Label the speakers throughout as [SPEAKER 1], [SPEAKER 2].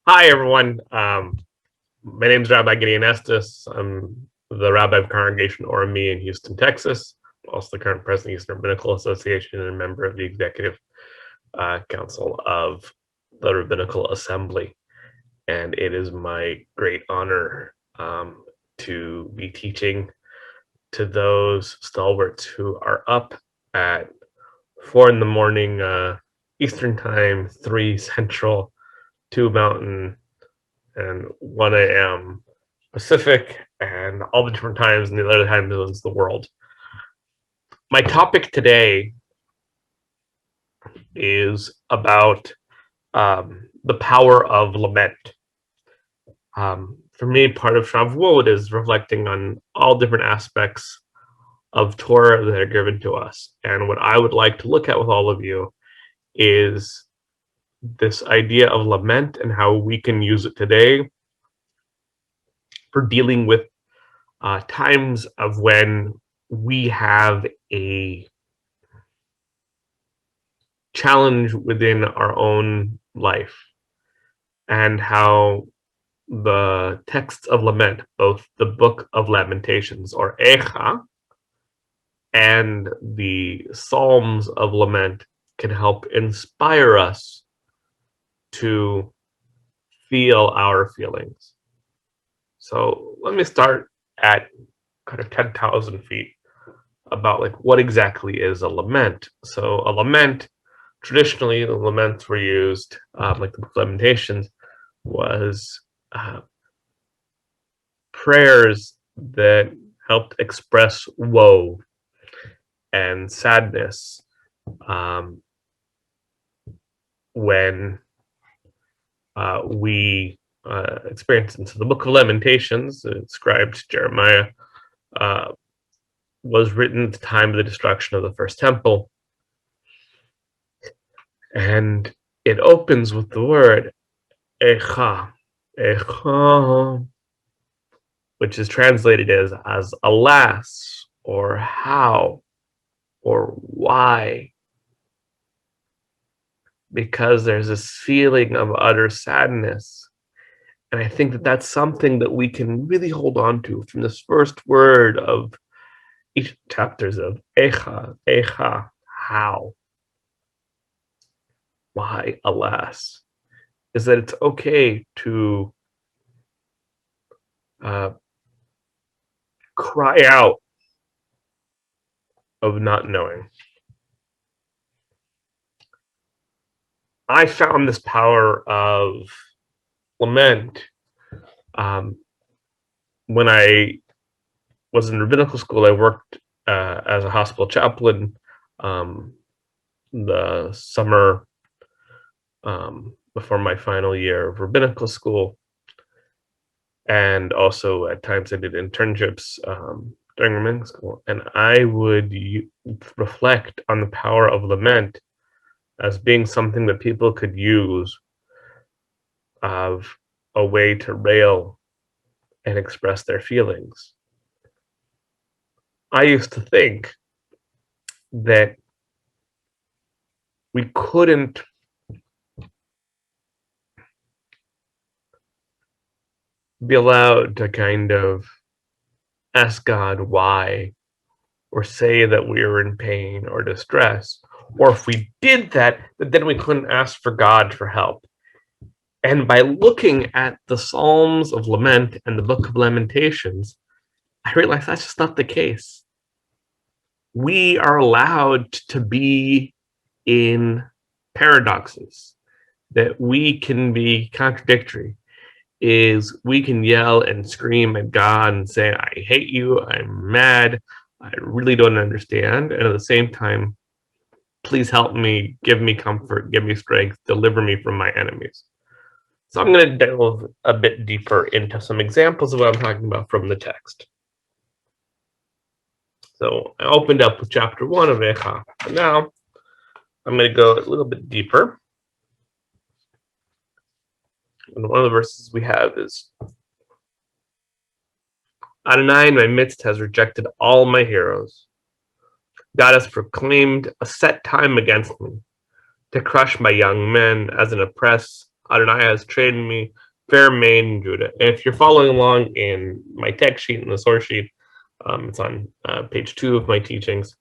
[SPEAKER 1] Hi, everyone. My name is Rabbi Gideon Estes. I'm the rabbi of Congregation Orami in Houston, Texas. Also the current president of the Eastern Rabbinical Association and a member of the executive council of the Rabbinical Assembly. And it is my great honor to be teaching to those stalwarts who are up at 4 in the morning Eastern Time, 3 Central, 2 Mountain, and 1 a.m. Pacific, and all the different times in the other time zones of the world. My topic today is about the power of lament. For me, part of Shavuot is reflecting on all different aspects of Torah that are given to us. And what I would like to look at with all of you is this idea of lament and how we can use it today for dealing with times of when we have a challenge within our own life, and how the texts of lament, both the book of Lamentations or Echa and the Psalms of lament, can help inspire us to feel our feelings. So let me start at kind of 10,000 feet about like what exactly is a lament. So a lament, traditionally the laments were used, like the Lamentations, was prayers that helped express woe and sadness when we experience. And so the book of Lamentations, inscribed Jeremiah, was written at the time of the destruction of the first temple. And it opens with the word Echa, Echa, which is translated as alas, or how, or why. Because there's this feeling of utter sadness. And I think that that's something that we can really hold on to from this first word of each chapters of Echa, Echa, how, why, alas, is that it's okay to cry out of not knowing. I found this power of lament when I was in rabbinical school. I worked as a hospital chaplain the summer before my final year of rabbinical school, and also at times I did internships during rabbinical school, and I would reflect on the power of lament as being something that people could use of a way to rail and express their feelings. I used to think that we couldn't be allowed to kind of ask God why, or say that we were in pain or distress, or if we did that, then we couldn't ask for God for help. And by looking at the Psalms of Lament and the book of Lamentations, I realized that's just not the case. We are allowed to be in paradoxes, that we can be contradictory, is we can yell and scream at God and say, I hate you, I'm mad, I really don't understand. And at the same time, please help me, give me comfort, give me strength, deliver me from my enemies. So I'm going to delve a bit deeper into some examples of what I'm talking about from the text. So I opened up with chapter 1 of Echa. And now I'm going to go a little bit deeper. And one of the verses we have is, Adonai in my midst has rejected all my heroes. God has proclaimed a set time against me, to crush my young men as an Adonai has trained me fair main Judah. And if you're following along in my text sheet in the source sheet, it's on page 2 of my teachings.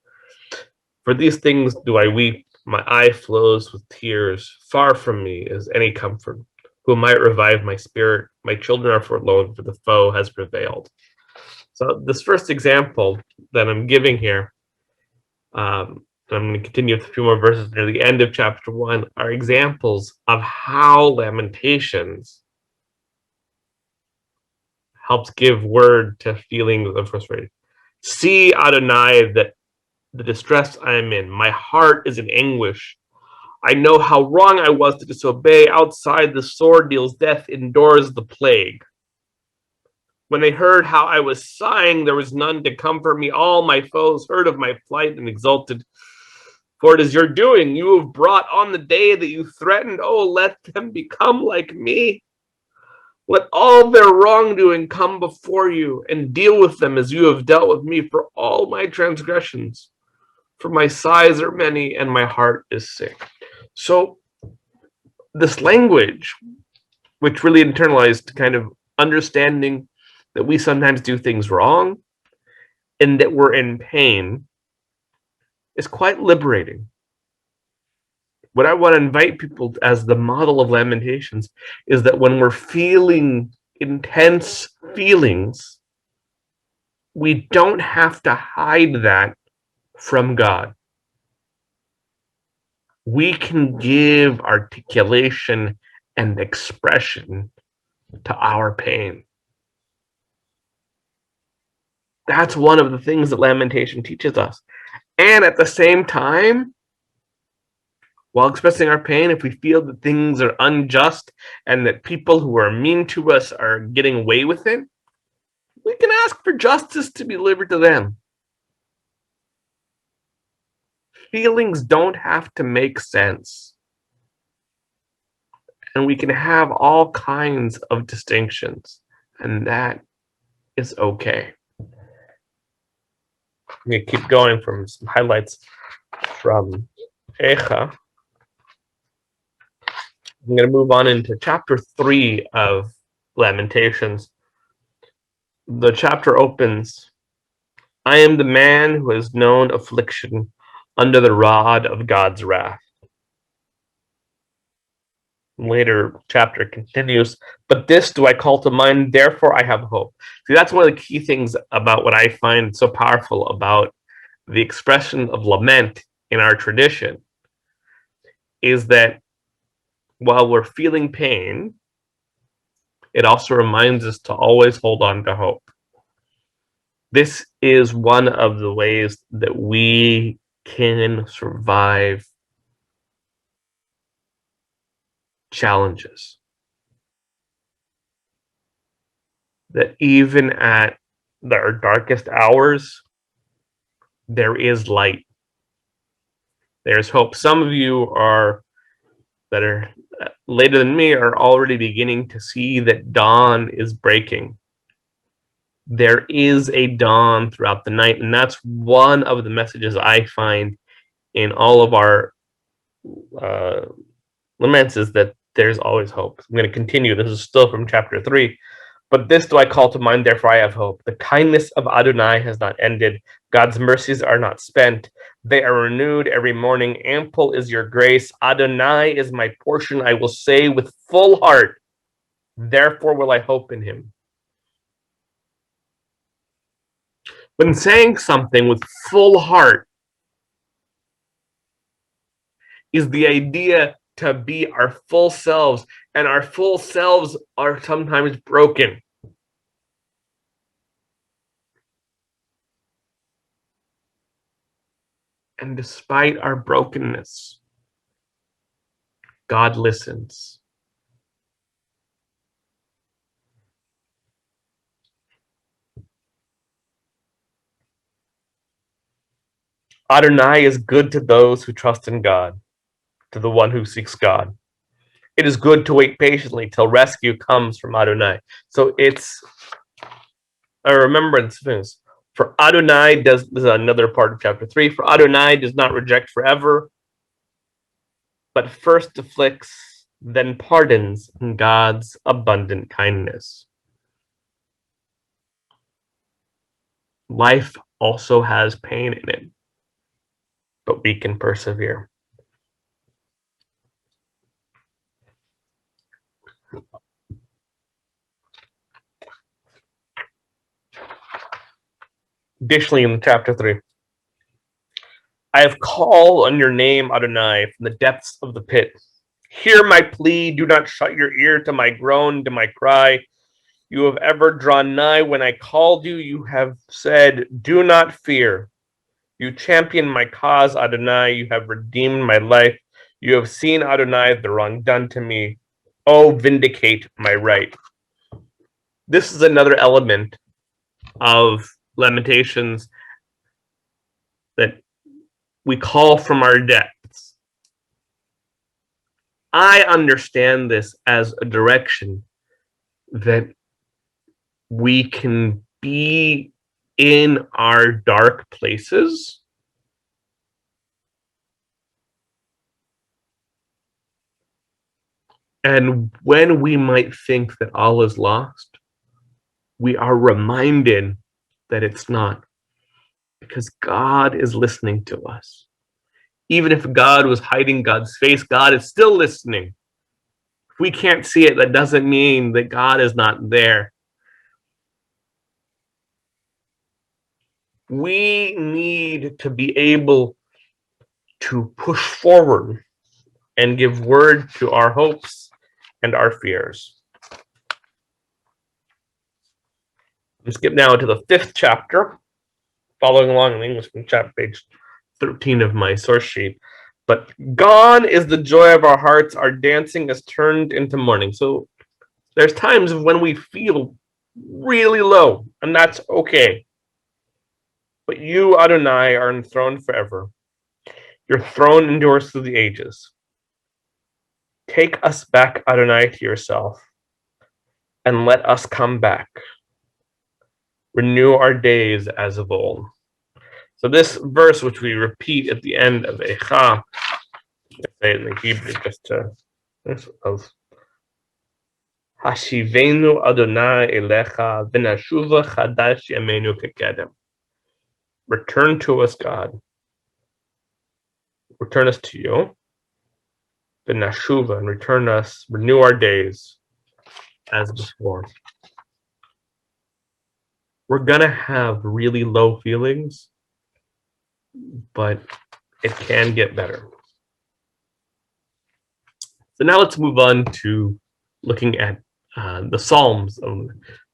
[SPEAKER 1] For these things do I weep, my eye flows with tears. Far from me is any comfort. Who might revive my spirit? My children are forlorn, for the foe has prevailed. So this first example that I'm giving here, I'm going to continue with a few more verses near the end of chapter 1, are examples of how Lamentations helps give word to feelings of frustration. See, Adonai, that the distress I am in. My heart is in anguish. I know how wrong I was to disobey. Outside the sword deals death, indoors the plague. When they heard how I was sighing, there was none to comfort me. All my foes heard of my plight and exulted. For it is your doing. You have brought on the day that you threatened. Oh, let them become like me. Let all their wrongdoing come before you, and deal with them as you have dealt with me for all my transgressions. For my sighs are many, and my heart is sick. So this language, which really internalized kind of understanding that we sometimes do things wrong and that we're in pain, is quite liberating. What I want to invite people as the model of Lamentations is that when we're feeling intense feelings, we don't have to hide that from God. We can give articulation and expression to our pain. That's one of the things that Lamentation teaches us. And at the same time, while expressing our pain, if we feel that things are unjust and that people who are mean to us are getting away with it, we can ask for justice to be delivered to them. Feelings don't have to make sense. And we can have all kinds of distinctions, and that is okay. I'm going to keep going from some highlights from Echa. I'm going to move on into chapter 3 of Lamentations. The chapter opens, I am the man who has known affliction under the rod of God's wrath. Later chapter continues, but this do I call to mind, therefore I have hope. See, that's one of the key things about what I find so powerful about the expression of lament in our tradition, is that while we're feeling pain, it also reminds us to always hold on to hope. This is one of the ways that we can survive challenges. That even at our darkest hours, there is light. There's hope. Some of you that are later than me are already beginning to see that dawn is breaking. There is a dawn throughout the night, and that's one of the messages I find in all of our laments, is that there's always hope. I'm going to continue. This is still from chapter 3. But this do I call to mind, therefore I have hope. The kindness of Adonai has not ended. God's mercies are not spent. They are renewed every morning. Ample is your grace. Adonai is my portion. I will say with full heart, therefore will I hope in him. When saying something with full heart is the idea to be our full selves, and our full selves are sometimes broken. And despite our brokenness, God listens. Adonai is good to those who trust in God, to the one who seeks God. It is good to wait patiently till rescue comes from Adonai. So it's a remembrance of this. For Adonai this is another part of chapter 3. For Adonai does not reject forever, but first afflicts than pardons in God's abundant kindness. Life also has pain in it, but we can persevere. Additionally, in chapter 3, I have called on your name, Adonai, from the depths of the pit. Hear my plea. Do not shut your ear to my groan, to my cry. You have ever drawn nigh when I called you. You have said, do not fear. You champion my cause, Adonai. You have redeemed my life. You have seen, Adonai, the wrong done to me. Oh, vindicate my right. This is another element of Lamentations that we call from our depths. I understand this as a direction that we can be in our dark places and when we might think that all is lost, we are reminded that it's not, because God is listening to us. Even if God was hiding God's face, God is still listening. If we can't see it, that doesn't mean that God is not there. We need to be able to push forward and give word to our hopes and our fears. Let's skip now to the 5th chapter, following along in English from chapter page 13 of my source sheet. But gone is the joy of our hearts, our dancing is turned into mourning. So there's times when we feel really low, and that's okay. But you, Adonai, are enthroned forever. Your throne endures through the ages. Take us back, Adonai, to yourself, and let us come back. Renew our days as of old. So this verse, which we repeat at the end of Echa, say it in the Hebrew just to this of Hashivenu Adonai Elecha v'nashuva chadash yamenu kekedem. Return to us, God. Return us to you. V'nashuva, and return us, renew our days as before. We're gonna have really low feelings, but it can get better. So now let's move on to looking at the Psalms.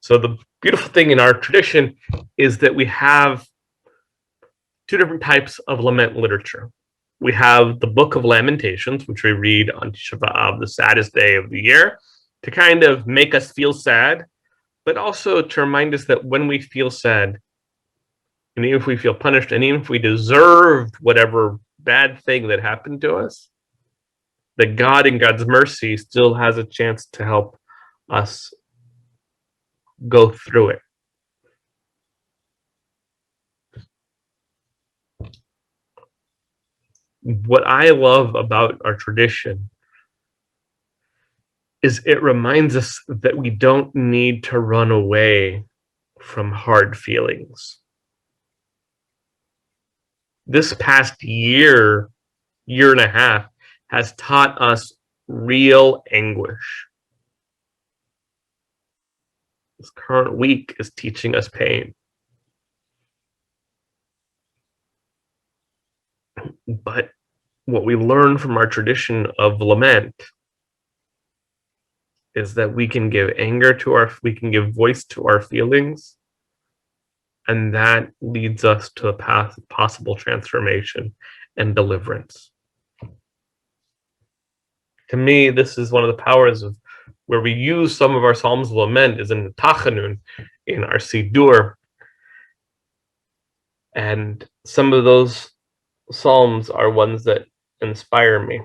[SPEAKER 1] So the beautiful thing in our tradition is that we have two different types of lament literature. We have the book of Lamentations, which we read on Tisha B'Av, the saddest day of the year, to kind of make us feel sad, but also to remind us that when we feel sad, and even if we feel punished, and even if we deserved whatever bad thing that happened to us, that God in God's mercy still has a chance to help us go through it. What I love about our tradition is it reminds us that we don't need to run away from hard feelings. This past year, year and a half, has taught us real anguish. This current week is teaching us pain. But what we learn from our tradition of lament is that we can give we can give voice to our feelings, and that leads us to a path of possible transformation and deliverance. To me, this is one of the powers of where we use some of our Psalms of Lament is in the Tachanun, in our Sidur. And some of those Psalms are ones that inspire me.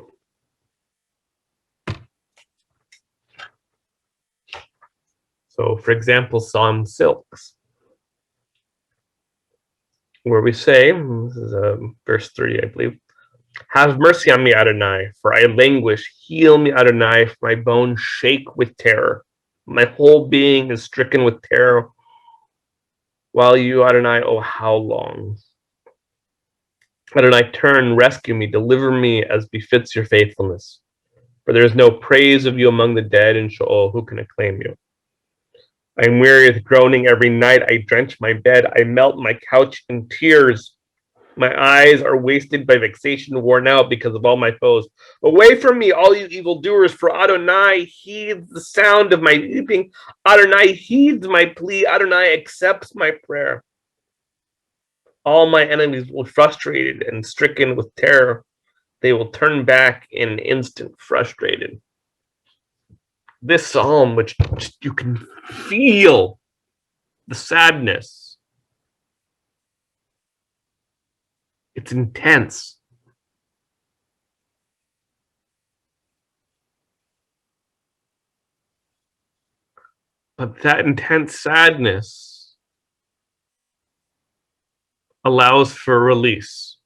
[SPEAKER 1] So, for example, Psalm 6, where we say, this is verse 3, I believe, Have mercy on me, Adonai, for I languish. Heal me, Adonai, for my bones shake with terror. My whole being is stricken with terror. While you, Adonai, oh, how long? Adonai, turn, rescue me, deliver me as befits your faithfulness. For there is no praise of you among the dead in Sheol. Who can acclaim you? I am weary with groaning every night. I drench my bed. I melt my couch in tears. My eyes are wasted by vexation, worn out because of all my foes. Away from me, all you evildoers, for Adonai heeds the sound of my weeping. Adonai heeds my plea. Adonai accepts my prayer. All my enemies will be frustrated and stricken with terror. They will turn back in an instant, frustrated. This psalm, which you can feel the sadness, it's intense. But that intense sadness allows for release.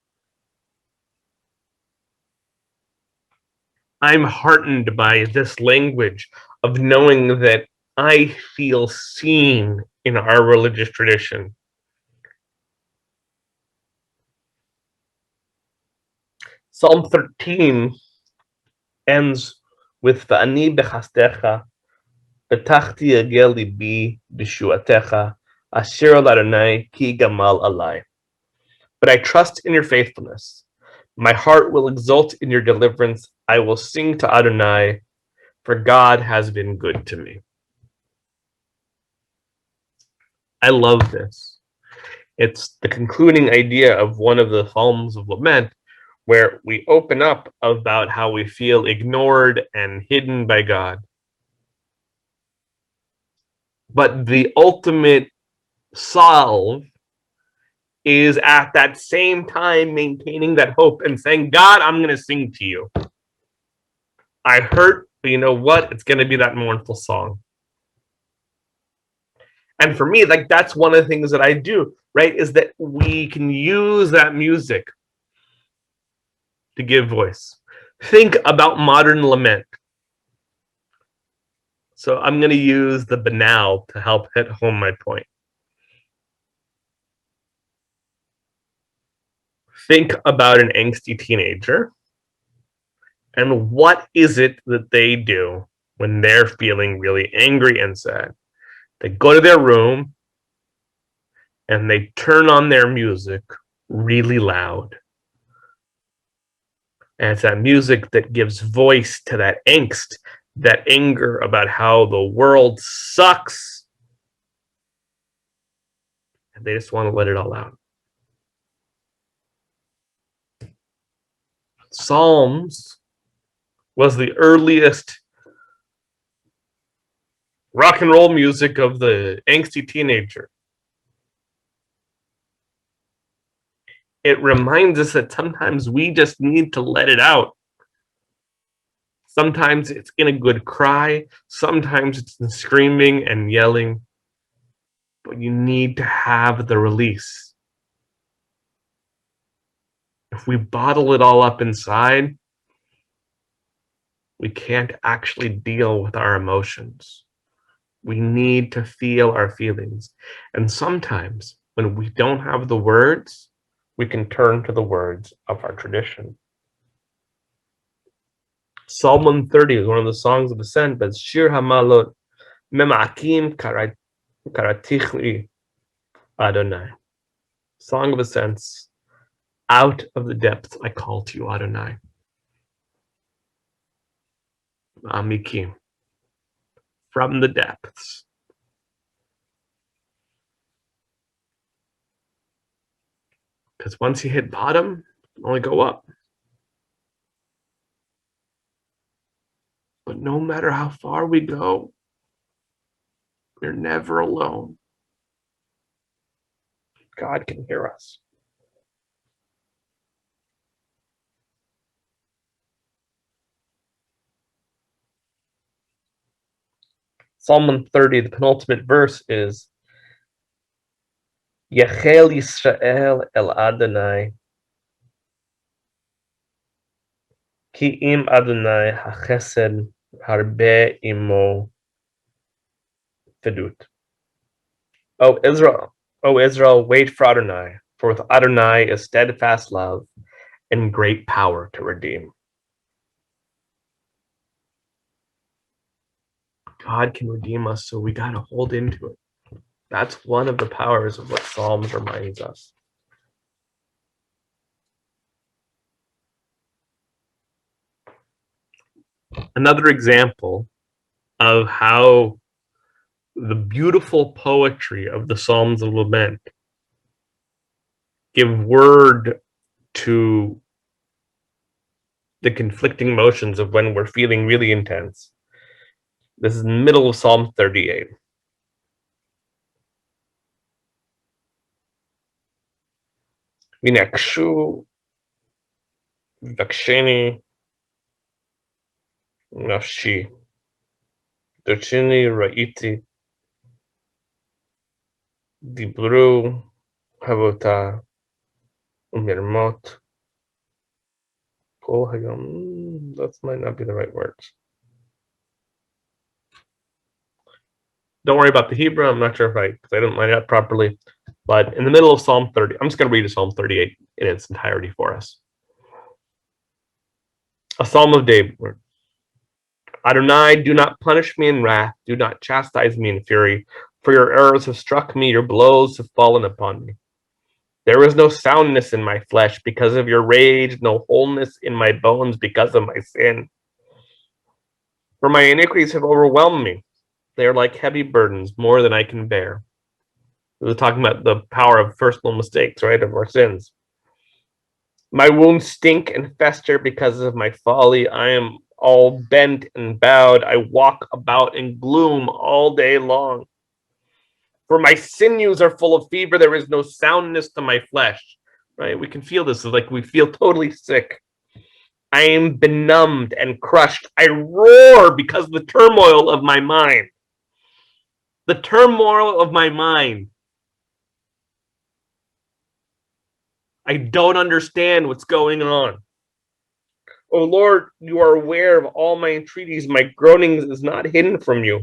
[SPEAKER 1] I'm heartened by this language of knowing that I feel seen in our religious tradition. Psalm 13 ends with Va'ani bechastecha, betachti yagel libi b'shuatecha, asher al Adonai ki gamal alai. But I trust in your faithfulness. My heart will exult in your deliverance. I will sing to Adonai, for God has been good to me. I love this. It's the concluding idea of one of the Psalms of Lament, where we open up about how we feel ignored and hidden by God. But the ultimate solve is at that same time maintaining that hope and saying, God, I'm going to sing to you. I hurt, but you know what? It's going to be that mournful song. And for me, like, that's one of the things that I do, right? Is that we can use that music to give voice. Think about modern lament. So I'm going to use the banal to help hit home my point. Think about an angsty teenager, and what is it that they do when they're feeling really angry and sad? They go to their room and they turn on their music really loud. And it's that music that gives voice to that angst, that anger about how the world sucks. And they just want to let it all out. Psalms was the earliest rock and roll music of the angsty teenager. It reminds us that sometimes we just need to let it out. Sometimes it's in a good cry, sometimes it's in screaming and yelling, but you need to have the release. If we bottle it all up inside, we can't actually deal with our emotions. We need to feel our feelings. And sometimes when we don't have the words, we can turn to the words of our tradition. Psalm 130 is one of the songs of ascent, but Shir Hamalot, Mema'akim Karatichli Adonai. Song of ascents. Out of the depths I call to you, Adonai. Amikim. From the depths. Because once you hit bottom, you can only go up. But no matter how far we go, we're never alone. God can hear us. Psalm 130, the penultimate verse is Yechel Yisrael el Adonai. Ki im Adonai hachesed harbe imo fidut. O Israel, wait for Adonai, for with Adonai is steadfast love and great power to redeem. God can redeem us, so we gotta hold into it. That's one of the powers of what Psalms reminds us. Another example of how the beautiful poetry of the Psalms of Lament give word to the conflicting emotions of when we're feeling really intense. This is in the middle of Psalm 38. Vinakshu Vaksheni Nafshi Dochini Raiti Dibru Havota Umirmot Kol Hayom. That might not be the right words. Don't worry about the Hebrew. I'm not sure if I didn't line it up properly. But in the middle of Psalm 30, I'm just going to read Psalm 38 in its entirety for us. A Psalm of David. Adonai, do not punish me in wrath. Do not chastise me in fury. For your arrows have struck me. Your blows have fallen upon me. There is no soundness in my flesh because of your rage, no wholeness in my bones because of my sin. For my iniquities have overwhelmed me. They are like heavy burdens, more than I can bear. We were talking about the power of personal mistakes, right, of our sins. My wounds stink and fester because of my folly. I am all bent and bowed. I walk about in gloom all day long. For my sinews are full of fever. There is no soundness to my flesh. Right? We can feel this. It's like we feel totally sick. I am benumbed and crushed. I roar because of the turmoil of my mind. The turmoil of my mind. I don't understand what's going on. Oh Lord, you are aware of all my entreaties. My groanings is not hidden from you.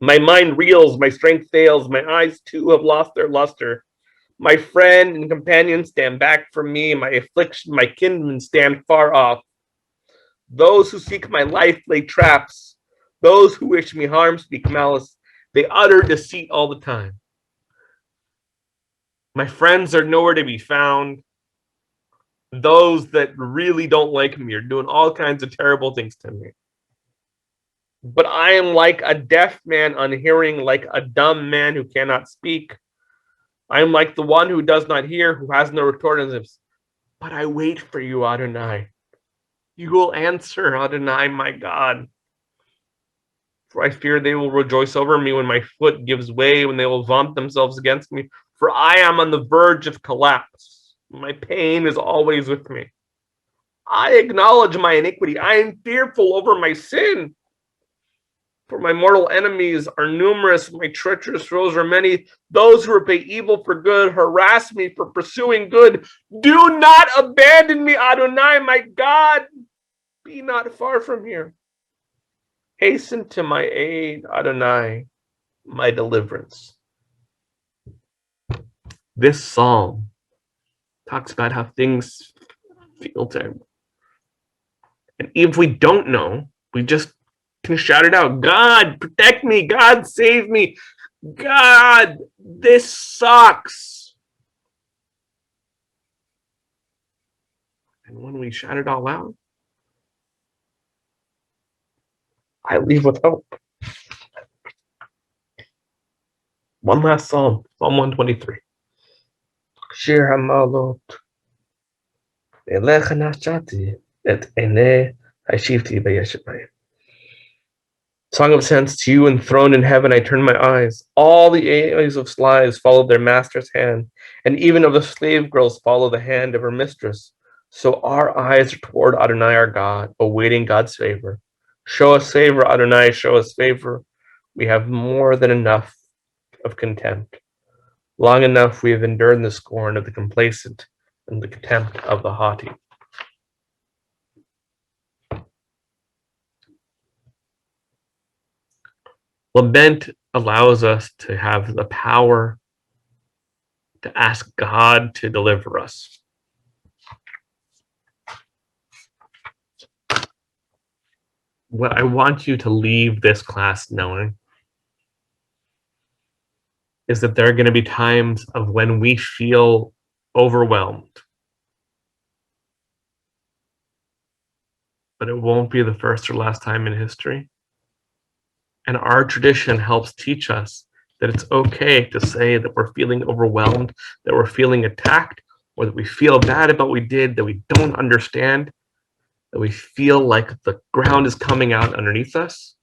[SPEAKER 1] My mind reels, my strength fails, my eyes too have lost their luster. My friend and companion stand back from me, my affliction, my kinsmen stand far off. Those who seek my life lay traps. Those who wish me harm speak malice. They utter deceit all the time. My friends are nowhere to be found. Those that really don't like me are doing all kinds of terrible things to me. But I am like a deaf man unhearing, like a dumb man who cannot speak. I am like the one who does not hear, who has no retort on his lips. But I wait for you, Adonai. You will answer, Adonai, my God. For I fear they will rejoice over me when my foot gives way, when they will vaunt themselves against me. For I am on the verge of collapse. My pain is always with me. I acknowledge my iniquity. I am fearful over my sin. For my mortal enemies are numerous, my treacherous foes are many. Those who repay evil for good harass me for pursuing good. Do not abandon me, Adonai, my God. Be not far from here. Hasten to my aid, Adonai, my deliverance. This psalm talks about how things feel terrible. And if we don't know, we just can shout it out. God, protect me. God, save me. God, this sucks. And when we shout it all out, I leave with hope. One last psalm, Psalm 123. Shir Hamalot. Elecha nashati et ene hashivti b'yeshamayim. Song of Ascents, to you enthroned in heaven I turn my eyes. All the eyes of slaves follow their master's hand, and even of the slave girls follow the hand of her mistress. So our eyes are toward Adonai our God, awaiting God's favor. Show us favor, Adonai, show us favor. We have more than enough of contempt. Long enough we have endured the scorn of the complacent and the contempt of the haughty. Lament allows us to have the power to ask God to deliver us. What I want you to leave this class knowing is that there are going to be times of when we feel overwhelmed, but it won't be the first or last time in history. And our tradition helps teach us that it's okay to say that we're feeling overwhelmed, that we're feeling attacked, or that we feel bad about what we did, that we don't understand, that we feel like the ground is coming out underneath us.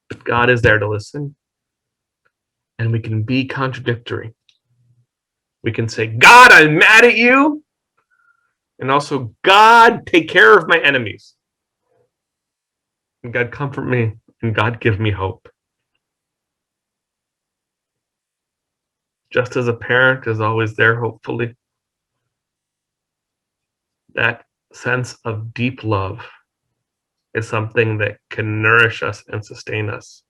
[SPEAKER 1] But God is there to listen, and we can be contradictory. We can say, God, I'm mad at you, and also, God, take care of my enemies. And God, comfort me, and God, give me hope. Just as a parent is always there, hopefully, that sense of deep love is something that can nourish us and sustain us.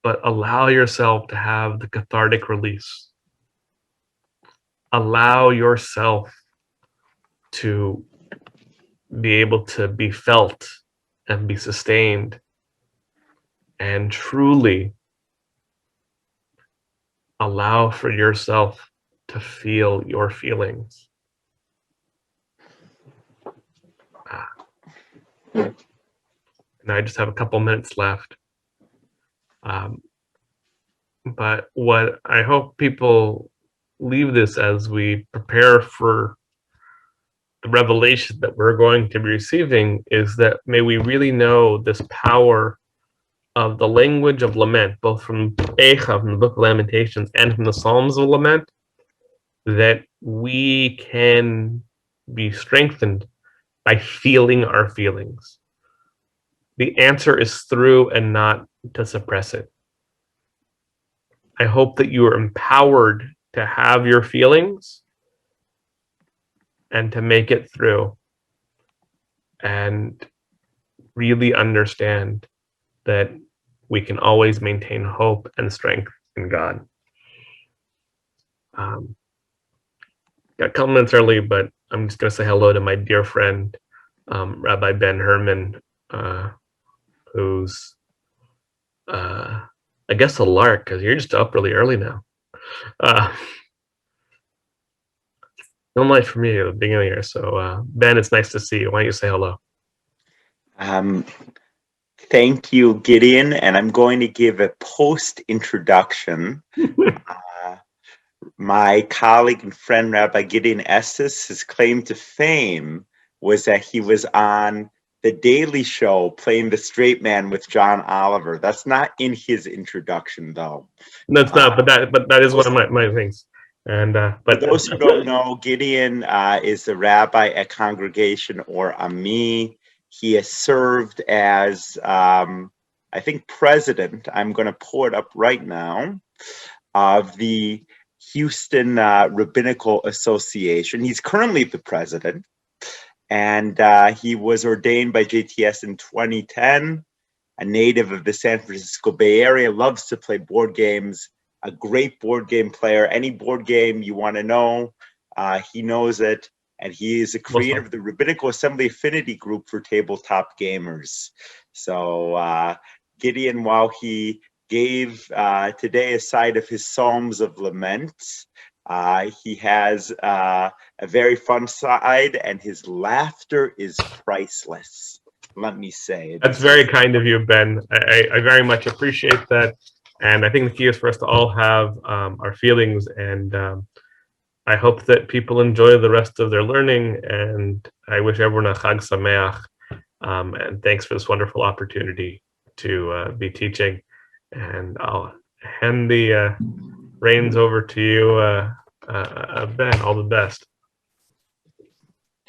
[SPEAKER 1] But allow yourself to have the cathartic release. Allow yourself to be able to be felt and be sustained and truly allow for yourself to feel your feelings. And I just have a couple minutes left. But what I hope people leave this as we prepare for the revelation that we're going to be receiving is that may we really know this power of the language of lament, both from Eicha, from the book of Lamentations, and from the Psalms of Lament, that we can be strengthened by feeling our feelings. The answer is through and not to suppress it. I hope that you are empowered to have your feelings and to make it through and really understand that we can always maintain hope and strength in God. Got a couple minutes early, but I'm just going to say hello to my dear friend, Rabbi Ben Herman, who's, I guess, a lark, because you're just up really early now. No light for me at the beginning of the year. So, Ben, it's nice to see you. Why don't you say hello?
[SPEAKER 2] Thank you, Gideon, and I'm going to give a post-introduction. My colleague and friend, Rabbi Gideon Estes, his claim to fame was that he was on The Daily Show playing the straight man with John Oliver. That's not in his introduction, though.
[SPEAKER 1] That's not, but that is one of my things. And
[SPEAKER 2] for those who don't know, Gideon is the rabbi at Congregation or Ami. He has served as, I think, president. I'm going to pull it up right now, of the Houston Rabbinical Association. He's currently the president, and he was ordained by JTS in 2010. A native of the San Francisco Bay Area, loves to play board games. A great board game player. Any board game you want to know, he knows it. And he is a creator of the Rabbinical Assembly Affinity Group for tabletop gamers. So Gideon, while he gave today a side of his Psalms of Lament, he has a very fun side, and his laughter is priceless. Let me say.
[SPEAKER 1] That's very kind of you, Ben. I very much appreciate that. And I think the key is for us to all have our feelings. And I hope that people enjoy the rest of their learning. And I wish everyone a Chag Sameach. And thanks for this wonderful opportunity to be teaching. And I'll hand the reins over to you, Ben. All the best.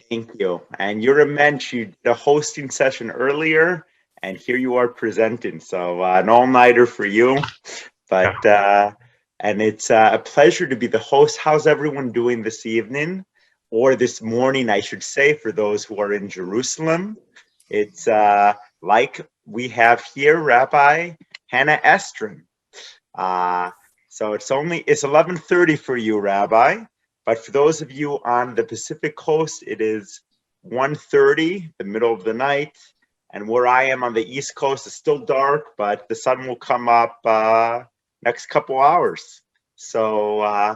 [SPEAKER 2] Thank you. And you're a mensch. You did a hosting session earlier, and here you are presenting. So an all-nighter for you. But and it's a pleasure to be the host. How's everyone doing this evening, or this morning, I should say, for those who are in Jerusalem? It's like we have here, Rabbi Hannah Estrin. So it's 11:30 for you, Rabbi. But for those of you on the Pacific Coast, it is 1:30, the middle of the night. And where I am on the East Coast, it's still dark, but the sun will come up next couple hours. So